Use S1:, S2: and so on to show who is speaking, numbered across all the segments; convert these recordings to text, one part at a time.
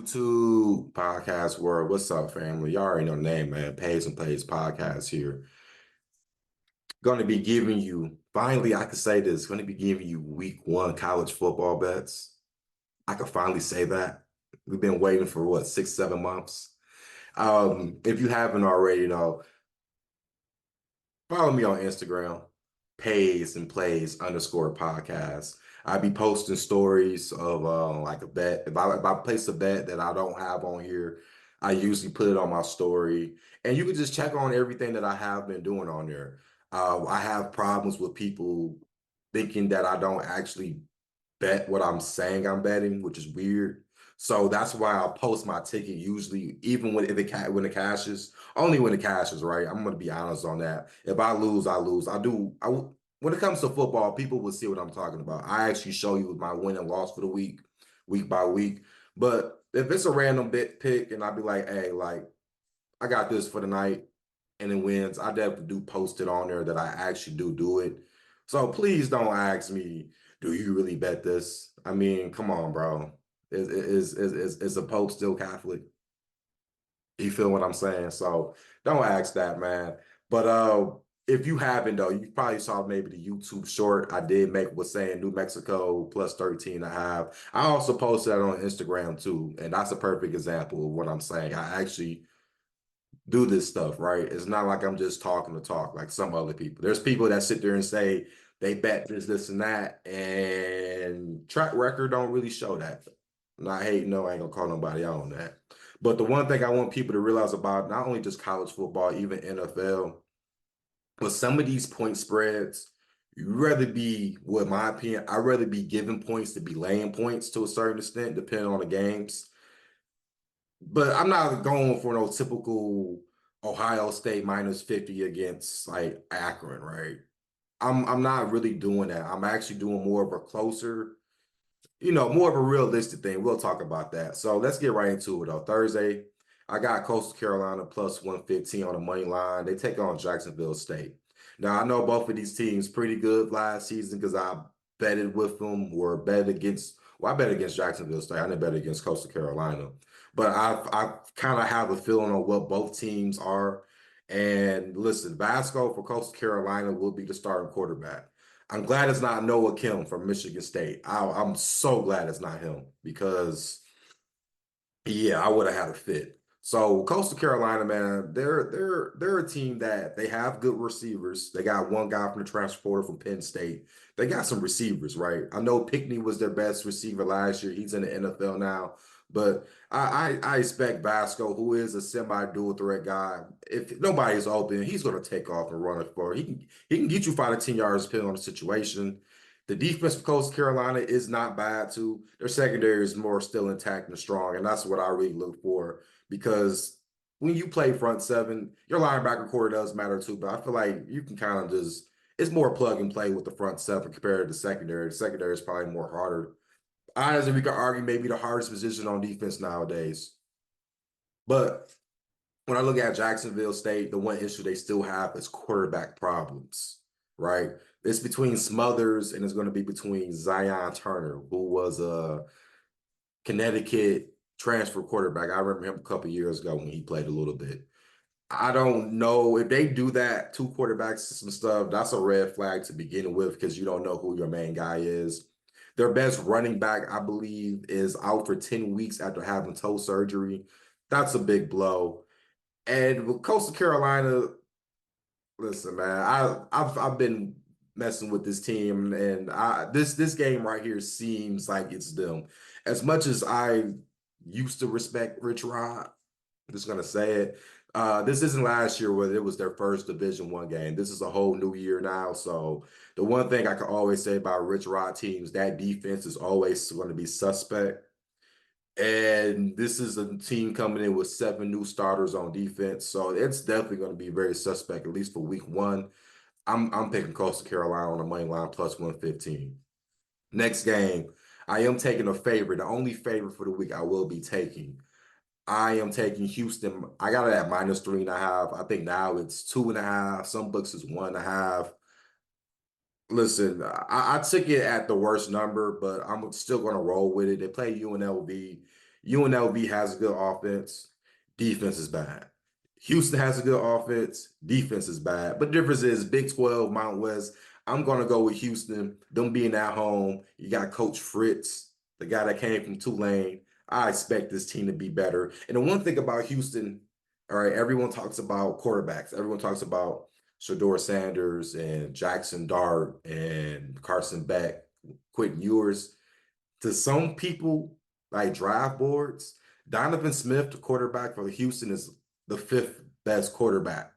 S1: YouTube podcast world. What's up, family? You already know the name, man. Pays and Plays podcast here. Going to be giving you, finally, I can say this, going to be giving you week one college football bets. I can finally say that. We've been waiting for what, 6, 7 months? If you haven't already, follow me on Instagram, pays and plays underscore podcast. I be posting stories of like a bet. If I place a bet that I don't have on here, I usually put it on my story. And you can just check on everything that I have been doing on there. I have problems with people thinking that I don't actually bet what I'm saying I'm betting, which is weird. So that's why I post my ticket usually, even when when the cash is only when the cash is right. I'm gonna be honest on that. If I lose, I lose. When it comes to football, people will see what I'm talking about. I actually show you my win and loss for the week, week by week. But if it's a random bit pick and I'll be like, hey, like I got this for the night and it wins, I definitely do post it on there that I actually do it. So please don't ask me, do you really bet this? I mean, come on, bro. Is the Pope still Catholic? You feel what I'm saying? So don't ask that, man. But if you haven't though, you probably saw maybe the YouTube short I did make was saying New Mexico plus 13 and a half. I also posted that on Instagram too, and that's a perfect example of what I'm saying. I actually do this stuff, right? It's not like I'm just talking to talk like some other people. There's people that sit there and say they bet this, and that, and track record don't really show that. Not hating, no, I ain't gonna call nobody out on that. But the one thing I want people to realize about not only just college football, even NFL, but some of these point spreads, you rather be, well, in my opinion, I'd rather be giving points to be laying points to a certain extent, depending on the games. But I'm not going for no typical Ohio State minus 50 against like Akron, right? I'm not really doing that. I'm actually doing more of a closer, more of a realistic thing. We'll talk about that. So let's get right into it though. Thursday, I got Coastal Carolina plus 115 on the money line. They take on Jacksonville State. Now I know both of these teams pretty good last season because I betted with them or bet against. Well, I bet against Jacksonville State. I didn't bet against Coastal Carolina, but I kind of have a feeling on what both teams are. And listen, Vasco for Coastal Carolina will be the starting quarterback. I'm glad it's not Noah Kim from Michigan State. I'm so glad it's not him because yeah, I would have had a fit. So Coastal Carolina, man, they're a team that they have good receivers. They got one guy from the transfer portal from Penn State. They got some receivers, right? I know Pickney was their best receiver last year. He's in the NFL now. But I expect Vasco, who is a semi-dual threat guy, if nobody's open, he's going to take off and run it for. He can get you 5 to 10 yards depending on the situation. The defense for Coastal Carolina is not bad too. Their secondary is more still intact and strong, and that's what I really look for because when you play front seven, your linebacker core does matter too. But I feel like you can kind of just it's more plug and play with the front seven compared to the secondary. The secondary is probably more harder. Honestly, we could argue maybe the hardest position on defense nowadays. But when I look at Jacksonville State, the one issue they still have is quarterback problems, right? It's between Smothers and it's going to be between Zion Turner, who was a Connecticut transfer quarterback. I remember him a couple years ago when he played a little bit. I don't know if they do that, two quarterbacks, some stuff, that's a red flag to begin with because you don't know who your main guy is. Their best running back, I believe, is out for 10 weeks after having toe surgery. That's a big blow. And with Coastal Carolina, listen, man, I've been messing with this team, and this game right here seems like it's them. As much as I used to respect Rich Rod, I'm just gonna say it. This isn't last year where it was their first Division One game. This is a whole new year now. So the one thing I can always say about Rich Rod teams, that defense is always going to be suspect. And this is a team coming in with 7 new starters on defense. So it's definitely going to be very suspect, at least for week one. I'm picking Coastal Carolina on the money line plus 115. Next game, I am taking a favorite. The only favorite for the week I will be taking. I am taking Houston. I got it at minus 3.5. I think now it's 2.5. Some books is 1.5. Listen, I took it at the worst number, but I'm still going to roll with it. They play UNLV. UNLV has a good offense. Defense is bad. Houston has a good offense. Defense is bad. But the difference is Big 12, Mount West. I'm going to go with Houston. Them being at home. You got Coach Fritz, the guy that came from Tulane. I expect this team to be better. And the one thing about Houston, all right, everyone talks about quarterbacks. Everyone talks about Shador Sanders and Jackson Dart and Carson Beck, Quentin Ewers. To some people, like draft boards, Donovan Smith, the quarterback for Houston, is the fifth best quarterback.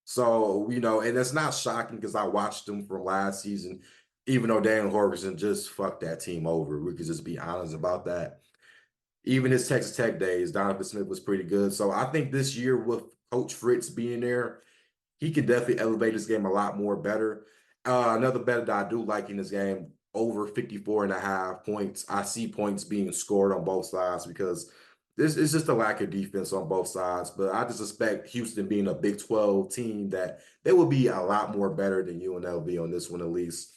S1: So, and it's not shocking because I watched them from last season, even though Dan Horgerson just fucked that team over. We could just be honest about that. Even his Texas Tech days, Donovan Smith was pretty good. So I think this year with Coach Fritz being there, he can definitely elevate his game a lot more better. Another bet that I do like in this game, over 54.5 points. I see points being scored on both sides because this is just a lack of defense on both sides. But I just expect Houston being a Big 12 team that they will be a lot more better than UNLV on this one at least.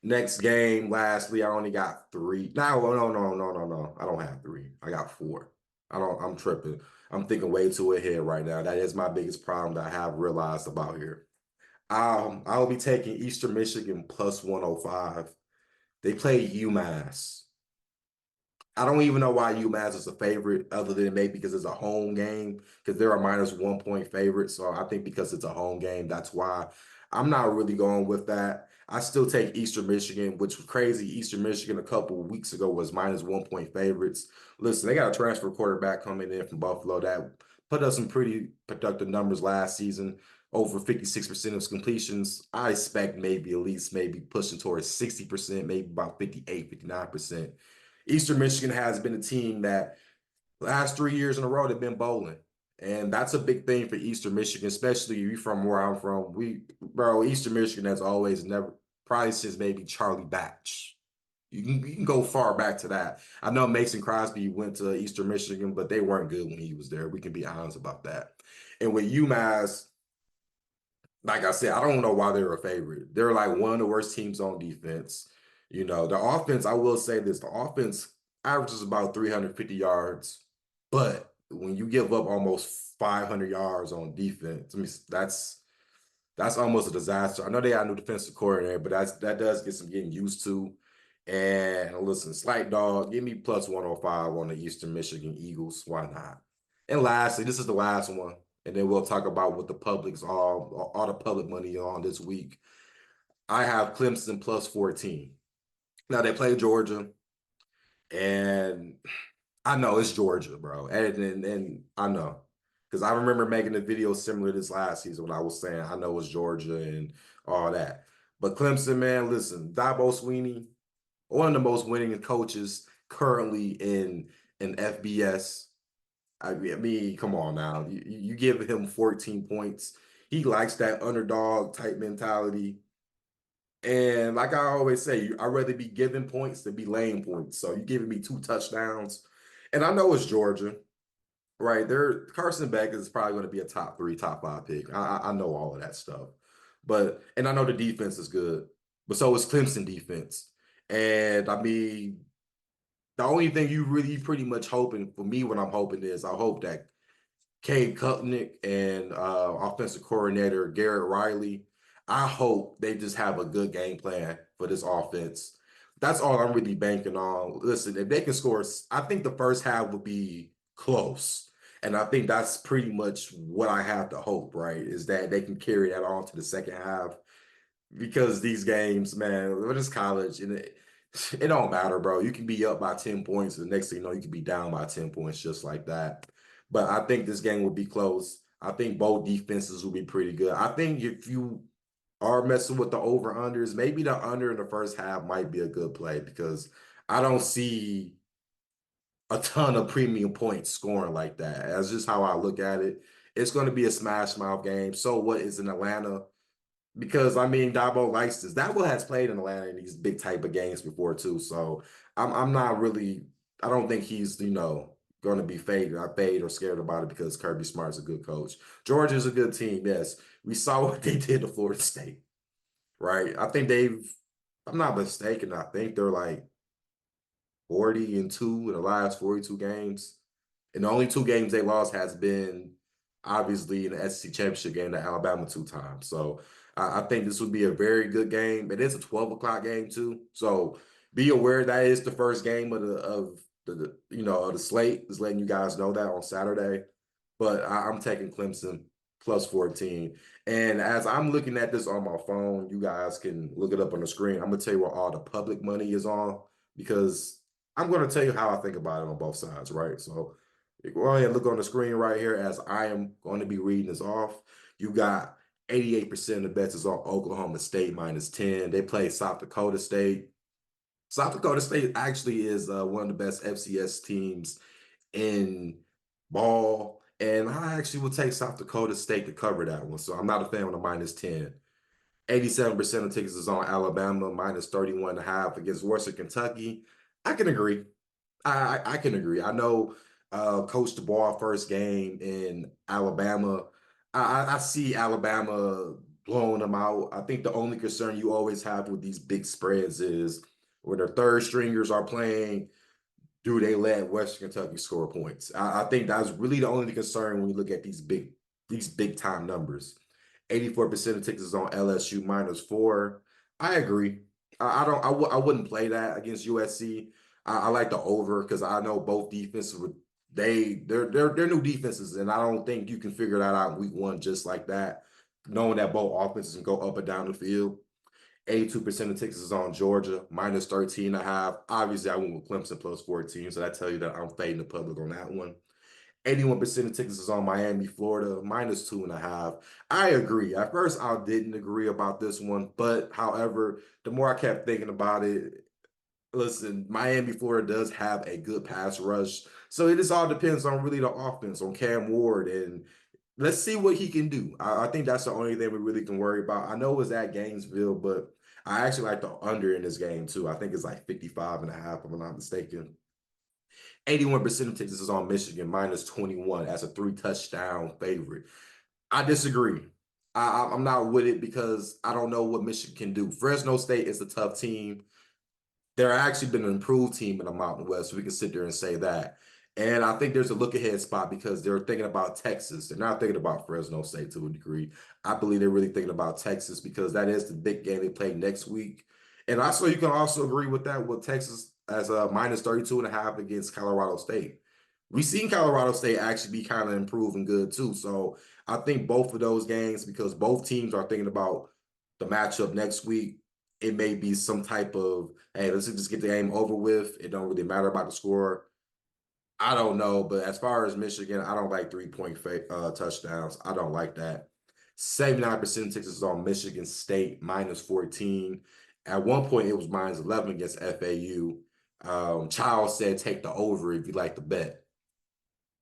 S1: Next game, lastly, I only got three. No. I don't have three. I got four. I'm tripping. I'm thinking way too ahead right now. That is my biggest problem that I have realized about here. I'll be taking Eastern Michigan plus 105. They play UMass. I don't even know why UMass is a favorite, other than maybe because it's a home game, because they're a -1 point favorite. So I think because it's a home game, that's why I'm not really going with that. I still take Eastern Michigan, which was crazy. Eastern Michigan a couple of weeks ago was -1 point favorites. Listen, they got a transfer quarterback coming in from Buffalo that put up some pretty productive numbers last season, over 56% of completions. I expect maybe at least maybe pushing towards 60%, maybe about 58, 59%. Eastern Michigan has been a team that last 3 years in a row they've been bowling. And that's a big thing for Eastern Michigan, especially you from where I'm from. Eastern Michigan has always never, probably since maybe Charlie Batch. You can go far back to that. I know Mason Crosby went to Eastern Michigan, but they weren't good when he was there. We can be honest about that. And with UMass, like I said, I don't know why they're a favorite. They're like one of the worst teams on defense. The offense, I will say this, the offense averages about 350 yards, but when you give up almost 500 yards on defense, I mean, that's almost a disaster. I know they got a new defensive coordinator, but that does get some getting used to. And listen, slight dog, give me plus 105 on the Eastern Michigan Eagles. Why not? And lastly, this is the last one. And then we'll talk about what the public's all the public money on this week. I have Clemson plus 14. Now they play Georgia, and I know it's Georgia, bro. And I know. Because I remember making a video similar to this last season when I was saying I know it's Georgia and all that. But Clemson, man, listen, Dabo Swinney, one of the most winning coaches currently in FBS. I mean, come on now. You give him 14 points. He likes that underdog type mentality. And like I always say, I'd rather be giving points than be laying points. So you're giving me 2 touchdowns. And I know it's Georgia, right? Carson Beck is probably going to be a top 3, top 5 pick. I know all of that stuff. And I know the defense is good, but so is Clemson defense. And I mean, the only thing you really pretty much hoping for me, what I'm hoping is I hope that Cade Kutnick and offensive coordinator Garrett Riley, I hope they just have a good game plan for this offense. That's all I'm really banking on. Listen, if they can score, I think the first half will be close. And I think that's pretty much what I have to hope, right? Is that they can carry that on to the second half. Because these games, man, when it's college, and it don't matter, bro. You can be up by 10 points. The next thing you know, you can be down by 10 points just like that. But I think this game will be close. I think both defenses will be pretty good. I think if you are messing with the over-unders, maybe the under in the first half might be a good play because I don't see a ton of premium points scoring like that. That's just how I look at it. It's going to be a smash mouth game. So what is in Atlanta? Because I mean, Dabo likes this. Dabo has played in Atlanta in these big type of games before too. So I'm not really. I don't think he's going to be fade or scared about it because Kirby Smart's a good coach. Georgia's a good team. Yes, we saw what they did to Florida State. Right. I think they've. I'm not mistaken. I think they're like 40-2 in the last 42 games. And the only 2 games they lost has been obviously in the SEC championship game to Alabama 2 times. So I think this would be a very good game. It is a 12 o'clock game too. So be aware that is the first game of the slate. Just letting you guys know that on Saturday. But I'm taking Clemson plus 14. And as I'm looking at this on my phone, you guys can look it up on the screen. I'm gonna tell you where all the public money is on because I'm gonna tell you how I think about it on both sides, right? So go ahead and look on the screen right here as I am going to be reading this off. You got 88% of the bets is on Oklahoma State minus 10. They play South Dakota State. South Dakota State actually is one of the best FCS teams in ball. And I actually will take South Dakota State to cover that one. So I'm not a fan of the minus 10. 87% of tickets is on Alabama minus 31.5 against Western Kentucky. I can agree. I can agree. I know Coach DeBoer first game in Alabama. I see Alabama blowing them out. I think the only concern you always have with these big spreads is when their third stringers are playing, do they let Western Kentucky score points? I think that's really the only concern when you look at these big time numbers. 84% of tickets is on LSU minus 4. I agree. I wouldn't play that against USC. I like the over because I know both defenses would they're new defenses, and I don't think you can figure that out in week one just like that, knowing that both offenses can go up and down the field. 82% of tickets is on Georgia, minus 13.5. Obviously, I went with Clemson plus 14, so that tells you that I'm fading the public on that one. 81% of tickets is on Miami, Florida, minus 2.5. I agree. At first, I didn't agree about this one, but however, the more I kept thinking about it, listen, Miami, Florida does have a good pass rush. So it just all depends on really the offense, on Cam Ward, and let's see what he can do. I think that's the only thing we really can worry about. I know it was at Gainesville, but I actually like the under in this game too. I think it's like 55.5, if I'm not mistaken. 81% of tickets is on Michigan, minus 21 as a 3 touchdown favorite. I disagree. I'm not with it because I don't know what Michigan can do. Fresno State is a tough team. They're actually been an improved team in the Mountain West. So we can sit there and say that. And I think there's a look ahead spot because they're thinking about Texas. They're not thinking about Fresno State to a degree. I believe they're really thinking about Texas because that is the big game they play next week. And also, you can also agree with that with Texas as a minus 32.5 against Colorado State. We've seen Colorado State actually be kind of improving good too. So I think both of those games, because both teams are thinking about the matchup next week, it may be some type of, hey, let's just get the game over with. It don't really matter about the score. I don't know, but as far as Michigan, I don't like 3-point touchdowns. I don't like that. 79% of tickets is on Michigan State minus 14. At one point, it was minus 11 against FAU. Child said take the over if you like to bet.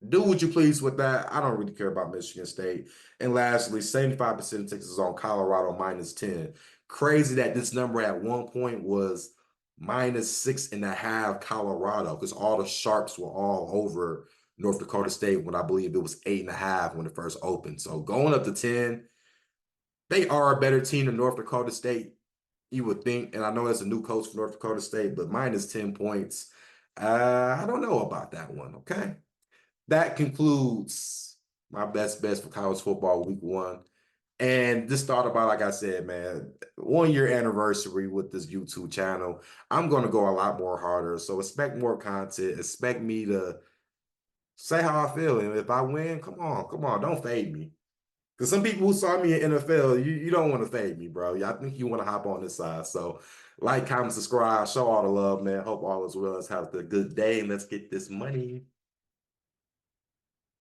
S1: Do what you please with that. I don't really care about Michigan State. And lastly, 75% of tickets is on Colorado minus 10. Crazy that this number at one point was minus 6.5 Colorado because all the sharps were all over North Dakota State when I believe it was 8.5 when it first opened. So going up to 10, they are a better team than North Dakota State, you would think. And I know there's a new coach for North Dakota State, but minus 10 points. I don't know about that one. Okay. That concludes my best bets for college football week one. And just thought about, like I said, man, 1 year anniversary with this YouTube channel. I'm going to go a lot more harder. So expect more content. Expect me to say how I feel. And if I win, come on, don't fade me. Because some people who saw me in NFL, you don't want to fade me, bro. I think you want to hop on this side. So like, comment, subscribe, show all the love, man. Hope all is well. Let's have a good day and let's get this money.